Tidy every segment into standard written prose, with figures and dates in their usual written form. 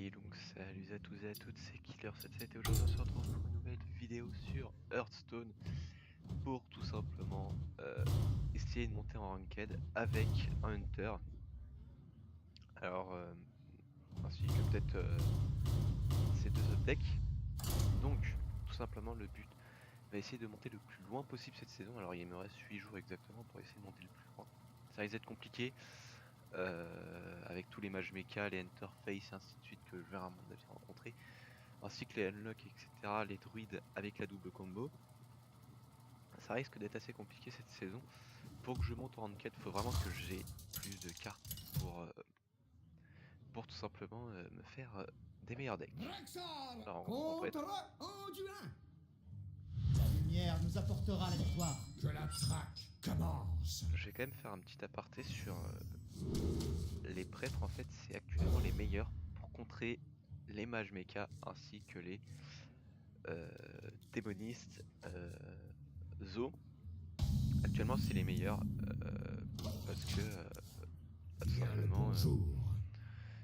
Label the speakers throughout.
Speaker 1: Et donc salut à tous et à toutes, c'est Killer77 et aujourd'hui on se retrouve pour une nouvelle vidéo sur Hearthstone pour tout simplement essayer de monter en ranked avec un hunter. Alors ainsi que peut-être ces deux autres decks. Donc tout simplement le but va essayer de monter le plus loin possible cette saison. Alors il me reste 8 jours exactement pour essayer de monter le plus loin. Ça risque d'être compliqué. Avec tous les mages mecha, les interfaces et ainsi de suite que je vais à mon avis rencontrer, ainsi que les unlocks, etc., les druides avec la double combo. Ça risque d'être assez compliqué cette saison. Pour que je monte en ranked, il faut vraiment que j'ai plus de cartes pour tout simplement me faire des meilleurs decks. Alors, on va être...
Speaker 2: La lumière nous apportera la victoire.
Speaker 3: Que la traque commence.
Speaker 1: Je vais quand même faire un petit aparté sur les prêtres. En fait, c'est actuellement les meilleurs pour contrer les mages mecha ainsi que les démonistes Zo. Actuellement, c'est les meilleurs parce que tout
Speaker 3: Bien le
Speaker 1: simplement,
Speaker 3: bonjour.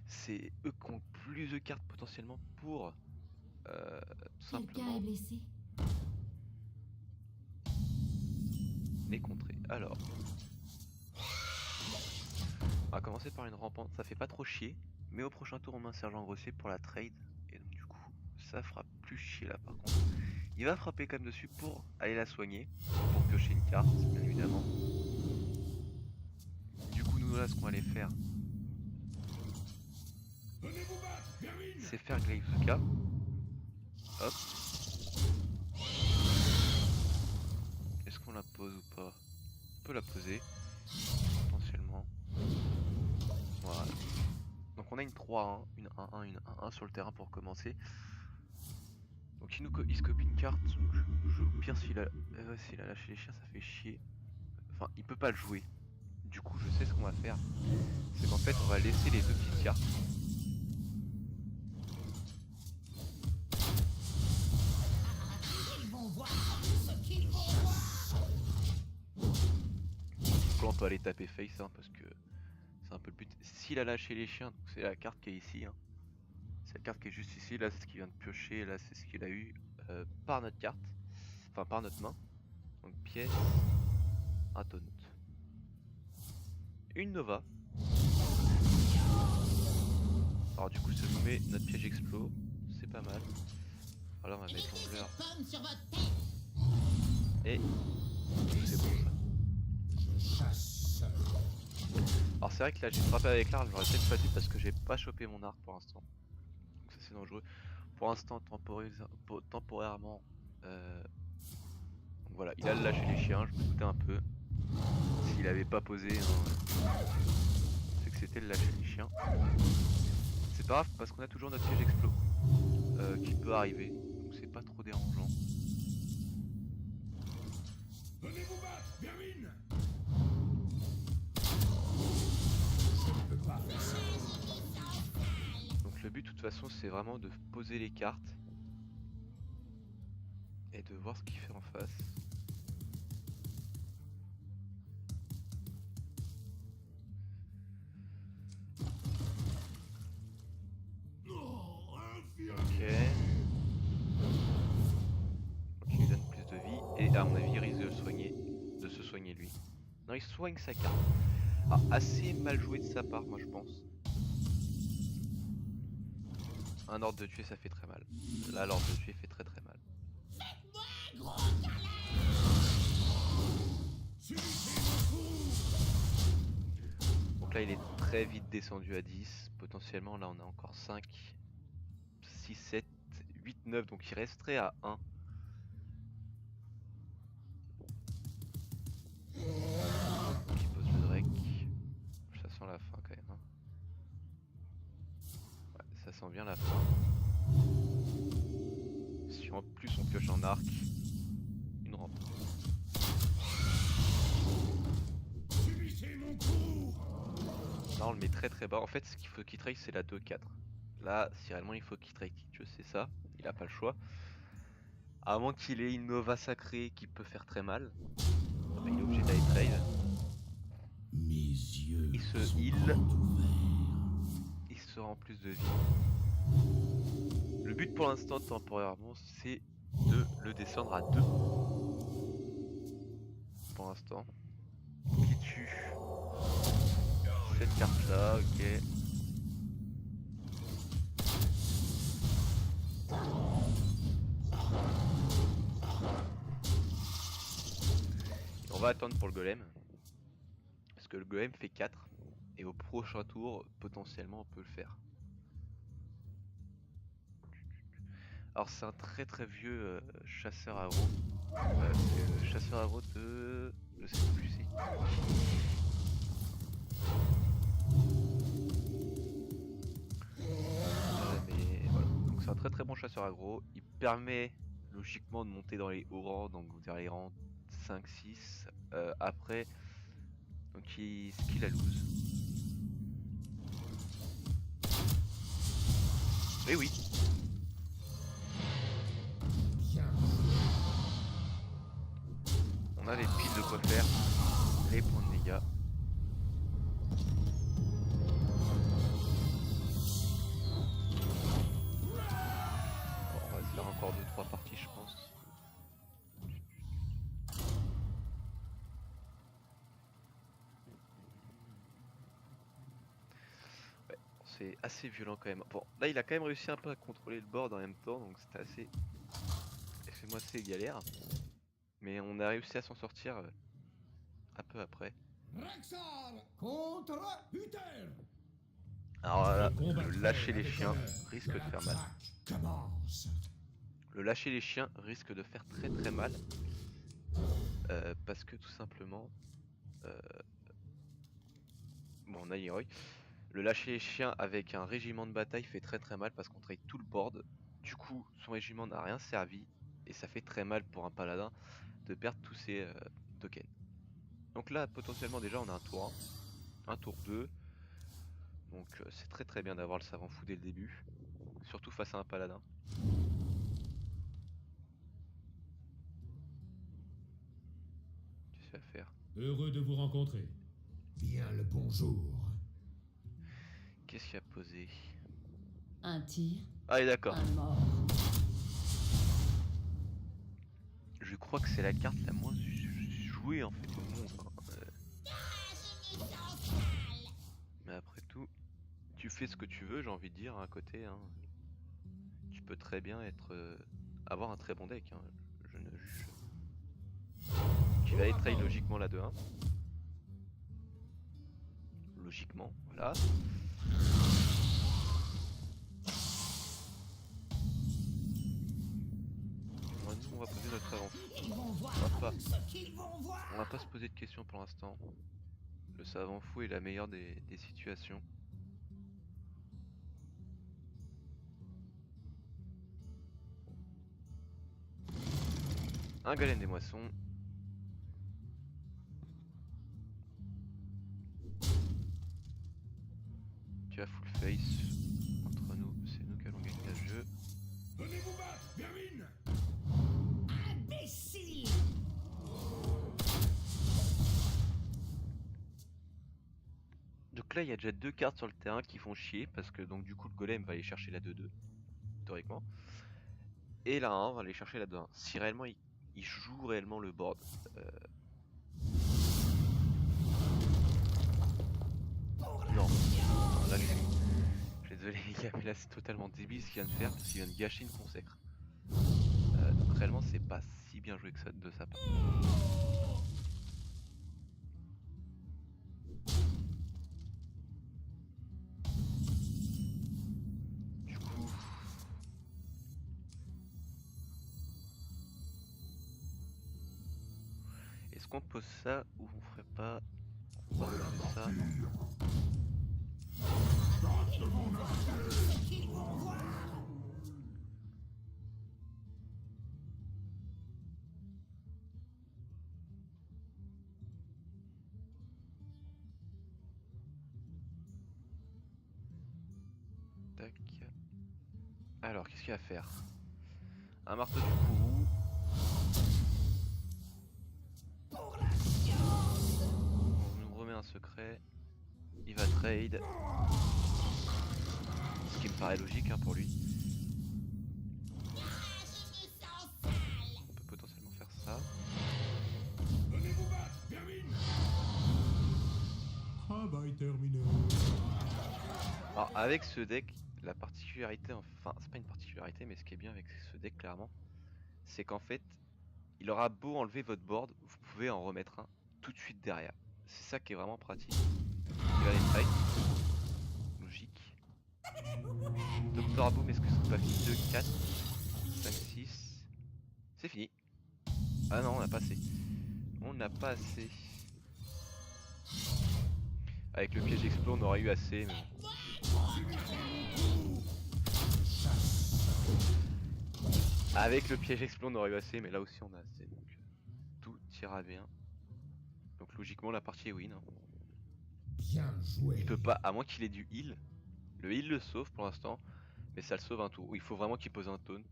Speaker 1: c'est eux qui ont plus de cartes potentiellement pour tout
Speaker 4: Quelqu'un
Speaker 1: simplement
Speaker 4: est blessé?
Speaker 1: les contrer. Alors, on va commencer par une rampante, ça fait pas trop chier, mais au prochain tour on met un sergent grossier pour la trade, et donc du coup ça fera plus chier là par contre. Il va frapper quand même dessus pour aller la soigner, pour piocher une carte, bien évidemment. Du coup nous là ce qu'on va aller faire, c'est faire Glaivezuka. Hop. Est-ce qu'on la pose ou pas? On peut la poser, potentiellement. Voilà. Donc on a une 3-1, une 1-1, une 1-1 sur le terrain pour commencer. Donc il scope une carte, donc au pire s'il a lâché les chiens ça fait chier. Enfin il peut pas le jouer. Du coup je sais ce qu'on va faire. C'est qu'en fait on va laisser les deux petites cartes.
Speaker 2: Ils vont voir ce qu'ils vont voir.
Speaker 1: Donc là on peut aller taper face hein, parce que c'est un peu le but. S'il a lâché les chiens, donc c'est la carte qui est ici. Hein. C'est la carte qui est juste ici, là c'est ce qu'il vient de piocher, là c'est ce qu'il a eu par notre carte. Enfin par notre main. Donc pièce, un taunt. Une Nova. Alors du coup ça nous met notre piège explo, c'est pas mal. Alors on va mettre l'ombleur. Et c'est bon ça.
Speaker 3: Je chasse.
Speaker 1: Alors c'est vrai que là j'ai frappé avec l'arc, j'aurais peut-être pas dû parce que j'ai pas chopé mon arc pour l'instant. Donc ça c'est dangereux. Pour l'instant temporairement. Donc voilà, il a lâché les chiens, je me doutais un peu. S'il avait pas posé, hein, c'est que c'était le lâcher les chiens. C'est pas grave parce qu'on a toujours notre piège explo qui peut arriver, donc c'est pas trop dérangeant.
Speaker 3: Venez vous battre, vermine. Je ne peux pas faire ça.
Speaker 1: Donc le but de toute façon c'est vraiment de poser les cartes et de voir ce qu'il fait en face. Ok. Donc il lui donne plus de vie et à mon avis il risque de se soigner lui. Non il soigne sa carte. Ah, assez mal joué de sa part moi je pense. Un ordre de tuer ça fait très mal. Là l'ordre de tuer fait très très mal. Donc là il est très vite descendu à 10. Potentiellement là on a encore 5, 6, 7, 8, 9. Donc il resterait à 1. Donc il pose le Drake. Ça sent la fin quand même. Hein. Ouais, ça sent bien la fin. Si en plus on pioche en arc, une rampe. Là on le met très très bas. En fait ce qu'il faut qu'il trade c'est la 2-4. Là si réellement il faut qu'il trade je sais ça. Il a pas le choix. À moins qu'il ait une Nova sacrée qui peut faire très mal. Il est obligé d'aller trade.
Speaker 3: Mes yeux
Speaker 1: Il se
Speaker 3: sont
Speaker 1: heal.
Speaker 3: grands ouverts.
Speaker 1: Il se rend plus de vie. Le but pour l'instant, temporairement, c'est de le descendre à 2. Pour l'instant. Qui tue cette carte là, ok. Et on va attendre pour le golem. Parce que le golem fait 4. Et au prochain tour, potentiellement, on peut le faire. Alors c'est un très très vieux chasseur agro. C'est le chasseur agro de... Je sais plus c'est. Mais voilà. Donc c'est un très très bon chasseur agro. Il permet logiquement de monter dans les hauts rangs, donc vers les rangs 5-6. Après, donc il skill à lose. Et oui. On a les piles de quoi faire, les points de dégâts. Bon, on va se faire encore 2-3 parties je pense. Ouais, c'est assez violent quand même. Bon, là il a quand même réussi un peu à contrôler le board en même temps, donc c'était assez... Excusez-moi, c'est galère. Mais on a réussi à s'en sortir un peu après.
Speaker 3: Rexar contre Uther.
Speaker 1: Alors là, le lâcher les chiens risque de faire mal.
Speaker 3: Commence.
Speaker 1: Le lâcher les chiens risque de faire très très mal. Parce que tout simplement... Bon, on a Leroy. Le lâcher les chiens avec un régiment de bataille fait très très mal parce qu'on trade tout le board. Du coup, son régiment n'a rien servi. Et ça fait très mal pour un paladin de perdre tous ses tokens. Donc là, potentiellement déjà, on a un tour 1, un tour 2. Donc c'est très très bien d'avoir le savant fou dès le début. Surtout face à un paladin. Qu'est-ce qu'il va faire?
Speaker 3: Heureux de vous rencontrer. Bien le bonjour.
Speaker 1: Qu'est-ce qu'il a posé?
Speaker 4: Un tir,
Speaker 1: Ah, et d'accord.
Speaker 4: un mort.
Speaker 1: Je crois que c'est la carte la moins jouée en fait au monde. Mais après tout, tu fais ce que tu veux, j'ai envie de dire, à côté. Hein. Tu peux très bien être, avoir un très bon deck. Hein. Je ne juge. Tu vas être trade logiquement la 2-1. Logiquement, voilà. Nous, on va poser notre avant. On va pas se poser de questions pour l'instant. Le savant fou est la meilleure des situations. Un golem des moissons. Tu as full face. Entre nous, c'est nous qui allons gagner le jeu.
Speaker 3: Venez vous battre, vermine.
Speaker 2: Imbécile!
Speaker 1: Donc là il y a déjà 2 cartes sur le terrain qui font chier parce que donc du coup le golem va aller chercher la 2-2 théoriquement et la 1 va aller chercher la 2-1 si réellement il joue réellement le board. Non, là je suis désolé les gars mais là c'est totalement débile ce qu'il vient de faire parce qu'il vient de gâcher une consacre. Donc réellement c'est pas si bien joué que ça de sa part. Est-ce qu'on pose ça ou on ferait pas? On va poser ça. Tac. Alors qu'est-ce qu'il va faire? Un marteau du courroux. On nous remet un secret. Il va trade. Ce qui me paraît logique hein, pour lui. avec ce deck, la particularité, enfin c'est pas une particularité, mais ce qui est bien avec ce deck clairement, c'est qu'en fait, il aura beau enlever votre board, vous pouvez en remettre un tout de suite derrière. C'est ça qui est vraiment pratique. Il va les strike. Logique. Doctor Boom, est-ce que c'est pas fini? 2, 4, 5, 6. C'est fini. Ah non, on n'a pas assez. On n'a pas assez. Avec le piège explo, on aurait eu assez, mais bon. Avec le piège explo, on aurait eu assez, mais là aussi on a assez, donc tout ira bien. Donc logiquement, la partie est win. Hein.
Speaker 3: Bien joué.
Speaker 1: Il peut pas, à moins qu'il ait du heal. Le heal le sauve pour l'instant, mais ça le sauve un tour. Il faut vraiment qu'il pose un taunt.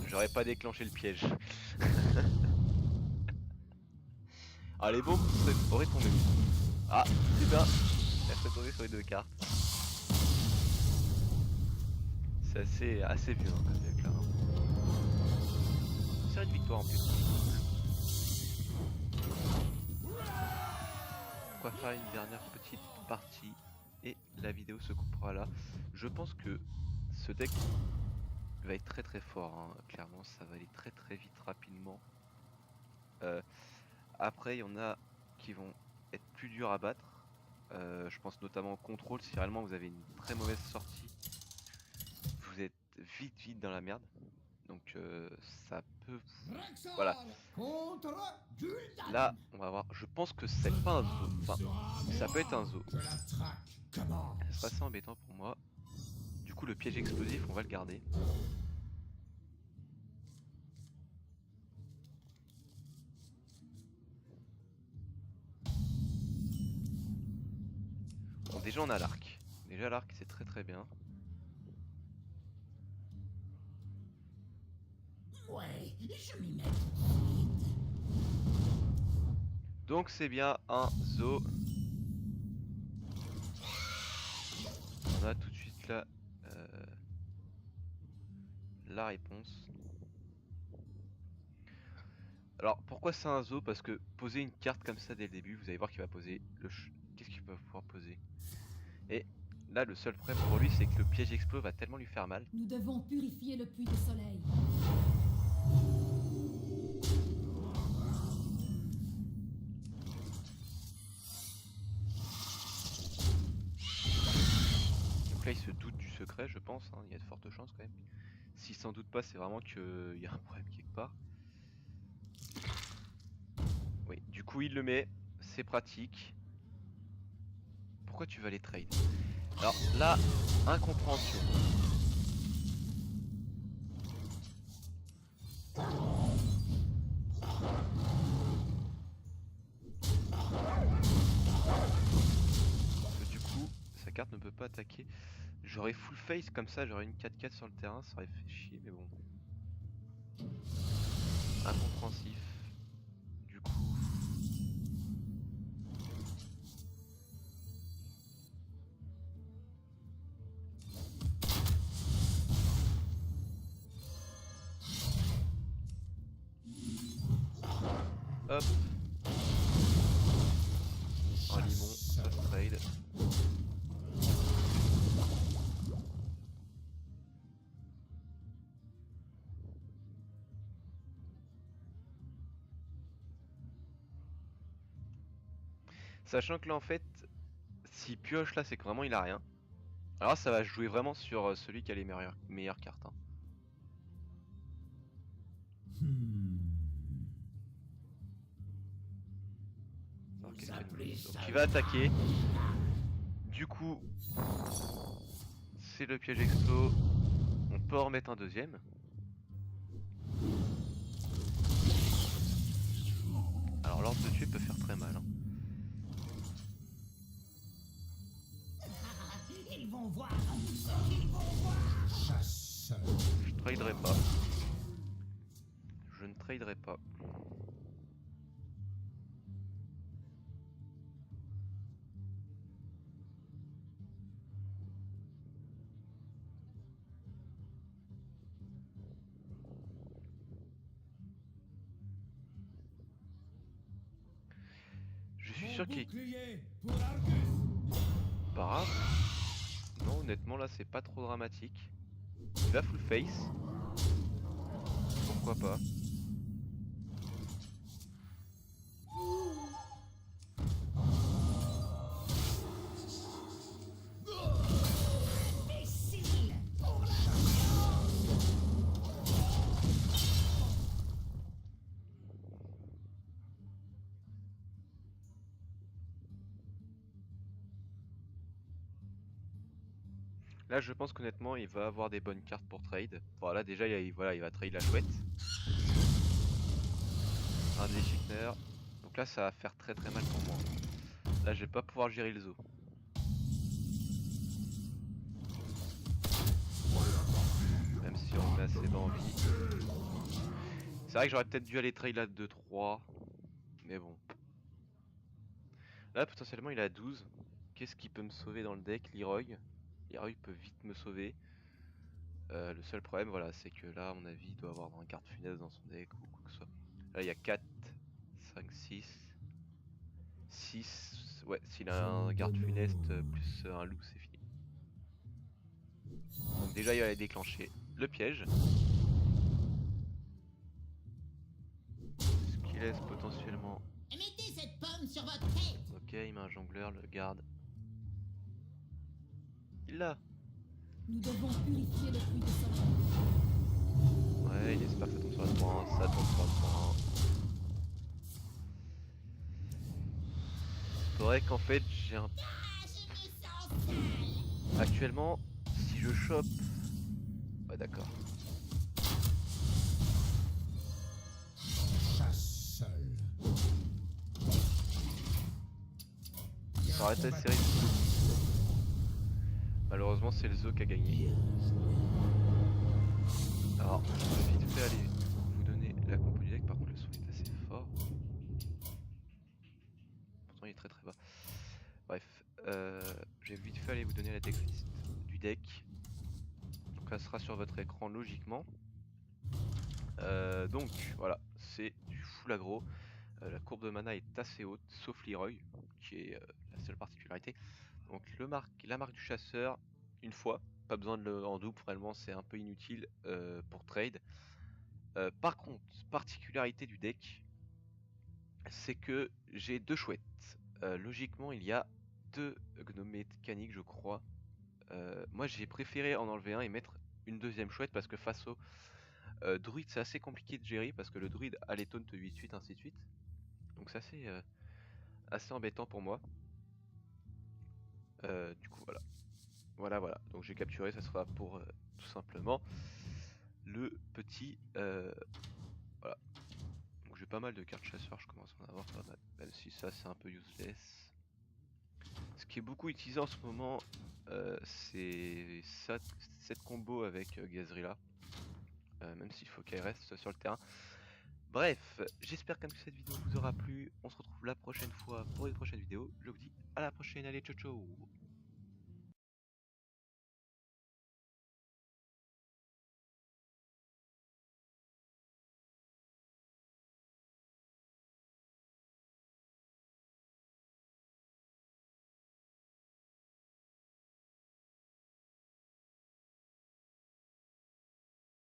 Speaker 1: J'aurais pas déclenché le piège. Ah, les bombes auraient tombé. Ah, c'est bien. Elle serait tombée sur les deux cartes. C'est assez violent comme deck là. Hein. Série de victoire en plus. On va faire une dernière petite partie et la vidéo se coupera là. Je pense que ce deck va être très très fort. Hein. Clairement, ça va aller très très vite rapidement. Après, il y en a qui vont être plus durs à battre. Je pense notamment au contrôle. Si réellement vous avez une très mauvaise sortie, vous êtes vite dans la merde. Donc ça peut... Voilà. Là, on va voir. Je pense que c'est pas un zoo. Enfin, ça peut être un zoo.
Speaker 3: Que la traque commence.
Speaker 1: C'est assez embêtant pour moi. Du coup, le piège explosif, on va le garder. Bon, déjà on a l'arc. Déjà l'arc, c'est très très bien.
Speaker 2: Ouais, je m'y mets tout de suite.
Speaker 1: Donc c'est bien un zoo. On a tout de suite là la réponse. Alors pourquoi c'est un zoo? Parce que poser une carte comme ça dès le début, vous allez voir qu'il va poser le... Qu'est-ce qu'il va pouvoir poser? Et là le seul problème pour lui c'est que le piège explo va tellement lui faire mal.
Speaker 4: Nous devons purifier le puits de soleil.
Speaker 1: Donc là il se doute du secret je pense, hein. Il y a de fortes chances quand même. S'il s'en doute pas c'est vraiment qu'il y a un problème quelque part. Oui, du coup il le met, c'est pratique. Pourquoi tu vas les trade? Alors là, incompréhension. Parce que du coup, sa carte ne peut pas attaquer. J'aurais full face comme ça, j'aurais une 4-4 sur le terrain, ça aurait fait chier, mais bon. Incompréhensif. Du coup... Hop. Un limon, ça se trade. Sachant que là en fait, s'il pioche là, c'est que vraiment il a rien. Alors ça va jouer vraiment sur celui qui a les meilleures cartes. Hein. Alors, qu'est-ce qu'il nous dit? Donc il va attaquer. Du coup, c'est le piège explo. On peut en remettre un deuxième. Alors l'ordre de tuer peut faire très mal. Hein.
Speaker 2: Ils vont voir ce qu'ils vont voir.
Speaker 3: Chasseur.
Speaker 1: Je traderai pas. Je ne traderai pas. Je suis sûr qu'il...
Speaker 3: Bouclier pour Argus.
Speaker 1: pas grave. Non, honnêtement, là, c'est pas trop dramatique. Il va full face. Pourquoi pas.
Speaker 2: Imbécile.
Speaker 1: Là, je pense qu'honnêtement, il va avoir des bonnes cartes pour trade. Voilà, déjà, voilà, il va trade la chouette. Un déchiqueteur. Donc là, ça va faire très très mal pour moi. Là, je vais pas pouvoir gérer le zoo. Même si on met assez d'envie. C'est vrai que j'aurais peut-être dû aller trade la 2-3. Mais bon. Là, potentiellement, il a 12. Qu'est-ce qui peut me sauver dans le deck? Leroy. Leroy peut vite me sauver. Le seul problème, voilà, c'est que là, à mon avis, il doit avoir un garde funeste dans son deck ou quoi que ce soit. Là, il y a 4, 5, 6. 6. Ouais, s'il a un garde funeste plus un loup, c'est fini. Donc, déjà, il va déclencher le piège. Ce qui laisse potentiellement.
Speaker 2: Mettez cette pomme sur votre tête.
Speaker 1: Ok, il met un jongleur, le garde. Il l'a.
Speaker 4: Nous devons purifier le puits de soleil.
Speaker 1: Ouais, il espère que ça tombe sur le point. Ça tombe sur le point. Faudrait qu'en fait, j'ai un.
Speaker 2: Ah, je me sens sale.
Speaker 1: Actuellement, si je chope. Ouais, d'accord.
Speaker 3: Chasse seul.
Speaker 1: Ça aurait été serré. Malheureusement, c'est le zoo qui a gagné. Alors, je vais vite fait aller vous donner la compo du deck. Par contre, le son est assez fort. Pourtant, il est très très bas. Bref, je vais vite fait aller vous donner la decklist du deck. Donc, ça sera sur votre écran logiquement. Donc, voilà, c'est du full aggro. La courbe de mana est assez haute, sauf Leroy, qui est la seule particularité. Donc la marque du chasseur, une fois, pas besoin de le en double, réellement c'est un peu inutile pour trade. Par contre, particularité du deck, c'est que j'ai deux chouettes. Logiquement, il y a deux gnomes mécaniques, je crois. Moi, j'ai préféré en enlever un et mettre une deuxième chouette parce que face au druide, c'est assez compliqué de gérer parce que le druide a les taunts 8-8, ainsi de suite. Donc c'est assez embêtant pour moi. Du coup, voilà. Voilà. Donc j'ai capturé, ça sera pour tout simplement le petit. Voilà. Donc j'ai pas mal de cartes chasseurs, je commence à en avoir pas mal. Même si ça c'est un peu useless. Ce qui est beaucoup utilisé en ce moment, c'est cette combo avec Gazrilla. Même s'il faut qu'elle reste sur le terrain. Bref, j'espère quand même que cette vidéo vous aura plu. On se retrouve la prochaine fois pour une prochaine vidéo. Je vous dis à la prochaine, allez ciao ciao.